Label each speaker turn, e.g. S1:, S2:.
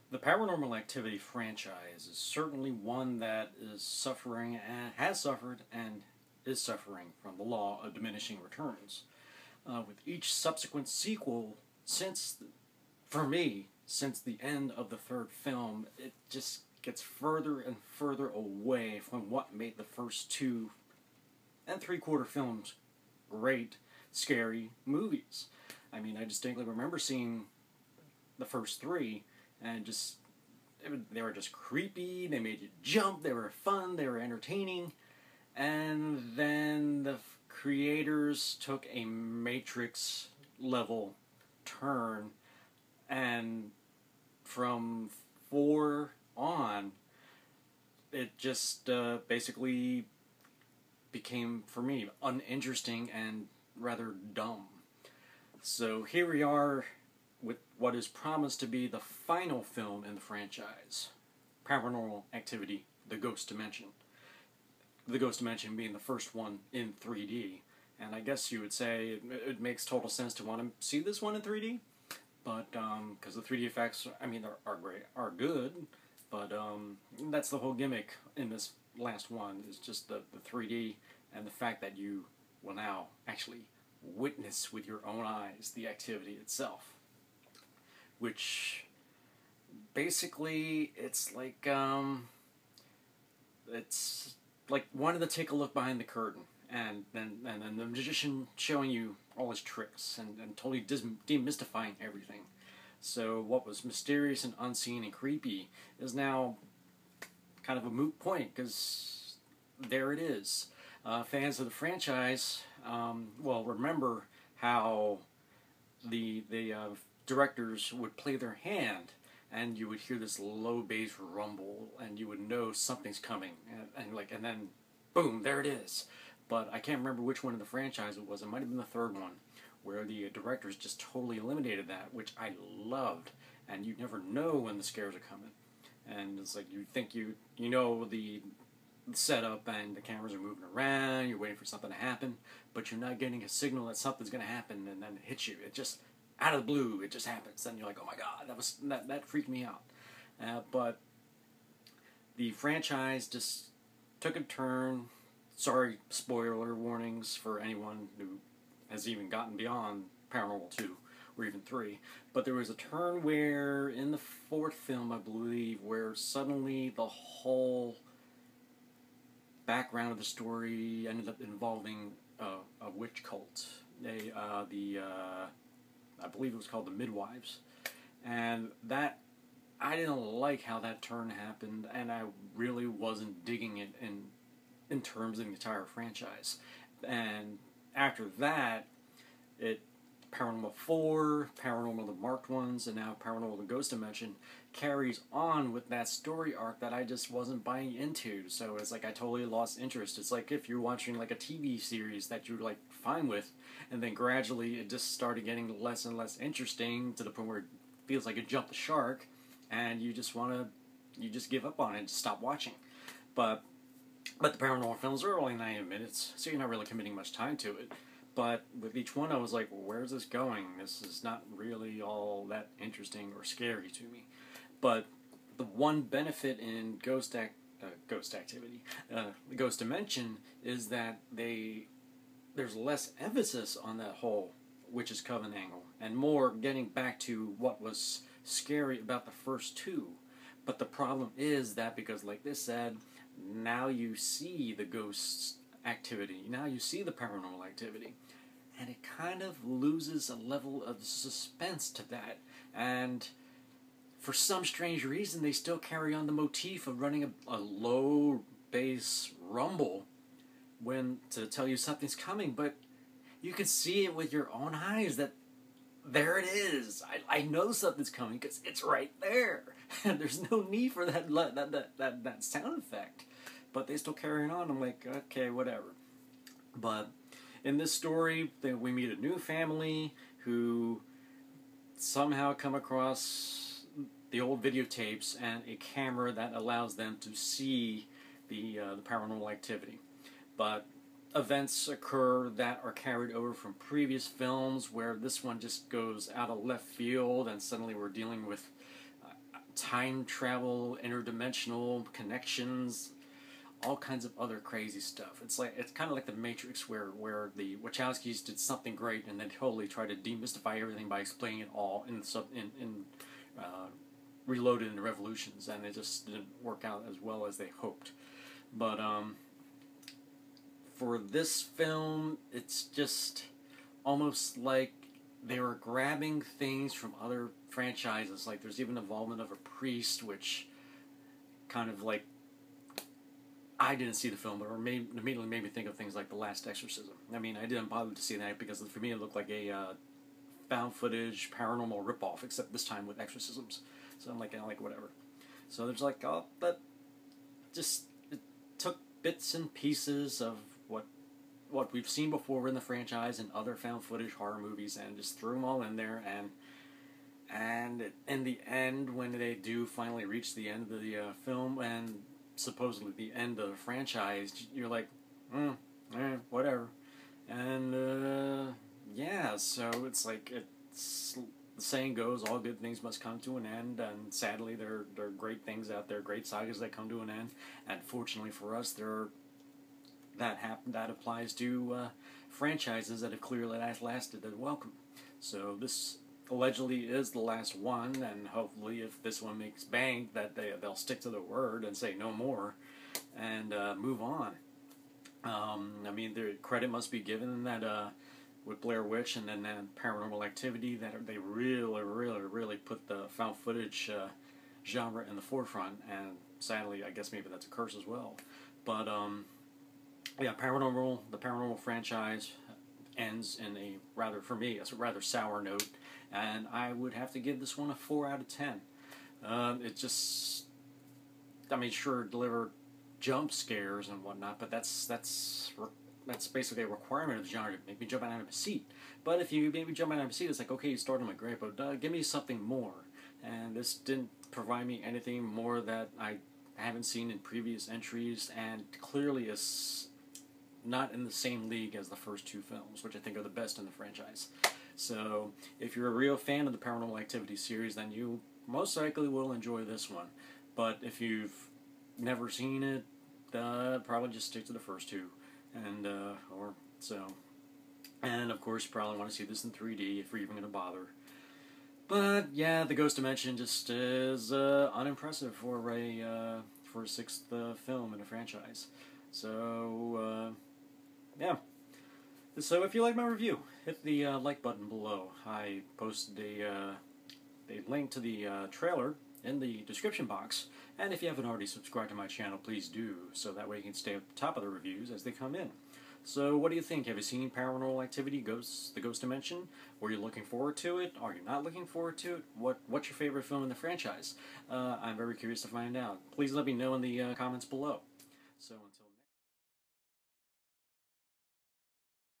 S1: The Paranormal Activity franchise is certainly one that is suffering and has suffered and is suffering from the law of diminishing returns. With each subsequent sequel, for me, since the end of the third film, it just gets further and further away from what made the first 2 and 3/4 films great, scary movies. I mean, I distinctly remember seeing the first 3 and they were just creepy, they made you jump, they were fun, they were entertaining, and then the creators took a Matrix level turn, and from 4 on, it just basically became, for me, uninteresting and rather dumb. So here we are with what is promised to be the final film in the franchise, Paranormal Activity, The Ghost Dimension. The Ghost Dimension being the first one in 3D. And I guess you would say it makes total sense to want to see this one in 3D, but because the 3D effects, I mean, are great, are good, but that's the whole gimmick in this last one, is just the 3D and the fact that you will now actually witness with your own eyes the activity itself. Which basically it's like wanting to take a look behind the curtain, and then the magician showing you all his tricks and totally demystifying everything. So what was mysterious and unseen and creepy is now kind of a moot point, because there it is. Fans of the franchise will remember how the directors would play their hand, and you would hear this low bass rumble, and you would know something's coming, and then boom, there it is. But I can't remember which one of the franchise it was. It might have been the third one, where the directors just totally eliminated that, which I loved. And you never know when the scares are coming, and it's like you think you know the setup, and the cameras are moving around. You're waiting for something to happen, but you're not getting a signal that something's going to happen, and then it hits you. It just out of the blue, it just happens, and you're like, oh my god, that freaked me out. But the franchise just took a turn. Sorry, spoiler warnings for anyone who has even gotten beyond Paranormal 2 or even 3. But there was a turn where, in the 4th film, I believe, where suddenly the whole background of the story ended up involving a witch cult. I believe it was called the Midwives, and that, I didn't like how that turn happened, and I really wasn't digging it in terms of the entire franchise. And after that, Paranormal 4, Paranormal the Marked Ones, and now Paranormal the Ghost Dimension carries on with that story arc that I just wasn't buying into. So it's like I totally lost interest. It's like if you're watching like a TV series that you're like fine with, and then gradually it just started getting less and less interesting to the point where it feels like it jumped the shark, and you just give up on it and stop watching. But the paranormal films are only 90 minutes, so you're not really committing much time to it. But with each one, I was like, well, where's this going? This is not really all that interesting or scary to me. But the one benefit in Ghost Activity, the Ghost Dimension, is that there's less emphasis on that whole Witch's Coven angle, and more getting back to what was scary about the first 2. But the problem is that, because like they said, now you see the ghost activity, now you see the paranormal activity, and it kind of loses a level of suspense to that. And for some strange reason, they still carry on the motif of running a low bass rumble to tell you something's coming, but you can see it with your own eyes that there it is. I know something's coming because it's right there. And there's no need for that sound effect. But they still carry on. I'm like, okay, whatever. But in this story, we meet a new family who somehow come across the old videotapes and a camera that allows them to see the paranormal activity. But events occur that are carried over from previous films, where this one just goes out of left field, and suddenly we're dealing with time travel, interdimensional connections, all kinds of other crazy stuff. It's kind of like the Matrix, where the Wachowskis did something great and then totally tried to demystify everything by explaining it all in Reloaded and Revolutions, and it just didn't work out as well as they hoped. But for this film, it's just almost like they were grabbing things from other franchises. Like there's even involvement of a priest, which kind of like, I didn't see the film, but immediately made me think of things like The Last Exorcism. I mean, I didn't bother to see that because for me it looked like a found footage paranormal ripoff, except this time with exorcisms. So I'm like whatever. So there's like, oh, but just it took bits and pieces of what we've seen before in the franchise and other found footage horror movies and just threw them all in there, and in the end, when they do finally reach the end of the film and supposedly the end of the franchise, you're like, whatever. And yeah, so it's like, it's the saying goes, all good things must come to an end, and sadly there are great things out there, great sagas that come to an end, and fortunately for us, that applies to franchises that have clearly lasted and welcome. So this allegedly is the last one, and hopefully if this one makes bank, that they'll stick to their word and say no more and move on. I mean, the credit must be given that with Blair Witch and then Paranormal Activity, that they really put the found footage genre in the forefront, and sadly I guess maybe that's a curse as well. But yeah, the Paranormal franchise ends in a for me, a rather sour note, and I would have to give this one a 4 out of 10. It just, I mean, sure, deliver jump scares and whatnot, but that's basically a requirement of the genre to make me jump out of my seat. But if you make me jump out of my seat, it's like, okay, you started my great, but give me something more. And this didn't provide me anything more that I haven't seen in previous entries, and clearly is not in the same league as the first two films, which I think are the best in the franchise. So if you're a real fan of the Paranormal Activity series, then you most likely will enjoy this one. But if you've never seen it, probably just stick to the first two, and and of course you probably want to see this in 3D if you're even going to bother. But yeah, the Ghost Dimension just is unimpressive for a sixth film in a franchise. So yeah. So if you like my review, hit the like button below. I posted a link to the trailer in the description box, and if you haven't already subscribed to my channel, please do, so that way you can stay at the top of the reviews as they come in. So what do you think? Have you seen Paranormal Activity, the Ghost Dimension? Were you looking forward to it? Are you not looking forward to it? What's your favorite film in the franchise? I'm very curious to find out. Please let me know in the comments below. So until